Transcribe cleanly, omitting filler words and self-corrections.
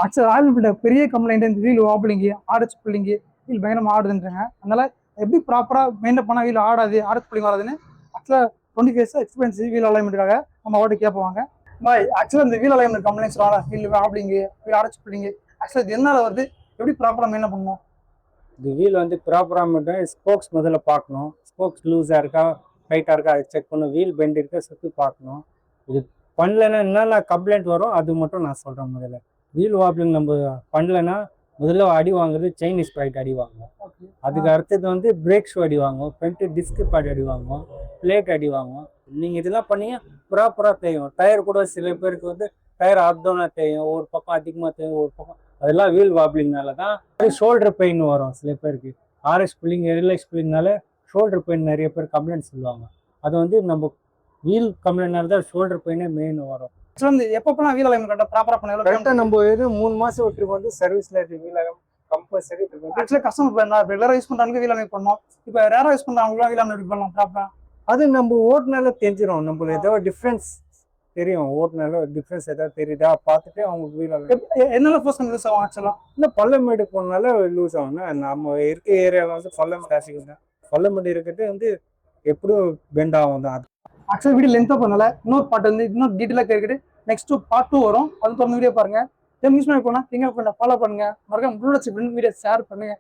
ஆக்சுவலா Royal Enfield பெரிய complaint இந்த வீல் வாப்பிளிங்கு, ஆர்ஹெச் புல்லிங்கு, வீல் பயங்கரமா ஆடுதுன்றாங்க. அதனால எப்படி ப்ராப்பரா மெயின்டைன் பண்ணா வீல் ஆடாது, ஆர்ஹெச் புல்லிங் வராதுன்னு ஆக்சுவலா 20 இயர்ஸ் எக்ஸ்பீரியன்ஸ் வீல் அலைன்மெண்ட்டுக்காக நம்ம அவர்கிட்ட கேட்பாங்க. பாய் ஆக்சுவலா இந்த வீல் அலைன்மெண்ட் கம்ப்ளைண்ட்ஸ் வர வீல் வாப்பிளிங்கு, வீல் ஆர்ஹெச் புல்லிங்கு ஆக்சுவலா இது என்னால வருது, எப்படி ப்ராப்பரா மெயின்டைன் பண்ணணும்? இந்த வீல் வந்து ப்ராப்பராக மட்டும் ஸ்போக்ஸ் முதல்ல பார்க்கணும். ஸ்போக்ஸ் லூஸாக இருக்கா டைட்டாக இருக்கா அதை செக் பண்ணணும். வீல் பெண்ட் இருக்கா சுற்றி பார்க்கணும். இது பண்ணலைன்னா என்னென்ன கம்ப்ளைண்ட் வரும் அது மட்டும் நான் சொல்கிறேன். முதல்ல வீல் வாப்லிங் நம்ம பண்ணலைன்னா முதல்ல அடி வாங்குறது செயின் ஸ்ப்ரைட் அடி வாங்குவோம். அதுக்கு அடுத்தது வந்து பிரேக் ஷூ அடி வாங்குவோம், ஃப்ரண்ட்டு டிஸ்க் பேட் அடி வாங்குவோம், பிளேட் அடி வாங்குவோம். நீங்கள் இதெல்லாம் பண்ணீங்க ப்ராப்பராக தேயும். டயர் கூட சில பேருக்கு வந்து டயர் அப்டவுனாக தேயும், ஒரு பக்கம் அதிகமாக தேயும், ஒரு பக்கம் அதெல்லாம் வீல் வாப்லிங்னால தான். ஷோல்டர் பெயின் வரும் சில பேருக்கு. ஆர்எஸ் புல்லிங் ரிலாக்ஸ் புல்லிங்னால ஷோல்டர் பெயின் நிறைய பேர் கம்ப்ளைண்ட் சொல்லுவாங்க. அது வந்து நம்ம வீல் கம்ப்ளைண்ட்னால தான் ஷோல்டர் பெயினே மெயின் வரும். எப்பப்பெல்லாம் வீல் அலைன்மெண்ட் கரெக்டாக ப்ராப்பரா பண்ணலாம்? கரெக்டாக நம்ம இது 3 மாதம் விட்டு வந்து சர்வீஸில் வீல் கம்பல்சரி. ஆக்சுவலா கஸ்டமர் ரெகுலரா யூஸ் பண்றவங்க வீல் அலைன்மெண்ட் பண்ணணும். இப்போ ரேரா யூஸ் பண்றவங்க வீல் அலைன்மெண்ட் பண்ணலாம் ப்ராப்பரா. அது நம்ம ஓட்டுனால தெரிஞ்சிடும். நம்மளுக்கு ஏதோ டிஃப்ரென்ஸ் தெரியும். ஓட்டுனால டிஃப்ரென்ஸ் ஏதாவது தெரியுதா பார்த்துட்டு அவங்களுக்கு வீல் என்னால ஃபோர்ஸ் யூஸ் ஆகும். ஆக்சுவலா இல்லை பள்ளமேடு போனால லூஸ் ஆகும்னா நம்ம இருக்க ஏரியாவில் வந்து பள்ளம் கிளாசிக் தான். பள்ளமேடு இருக்கிறது வந்து எப்படியும் பெண்ட் ஆகும் தான். ஆக்சுவலா வீடியோ லென்த்தாக பண்ணல, இன்னொரு பாட்டு வந்து இன்னும் டீட்டெயிலாக கேட்குது. நெக்ஸ்ட் பார்ட் 2 வரும், அது தொடர்ந்து வீடியோ பாருங்க. யூஸ் பண்ணி போனா ஃபாலோ பண்ணுங்க. மறக்காம வீடியோ ஷேர் பண்ணுங்க.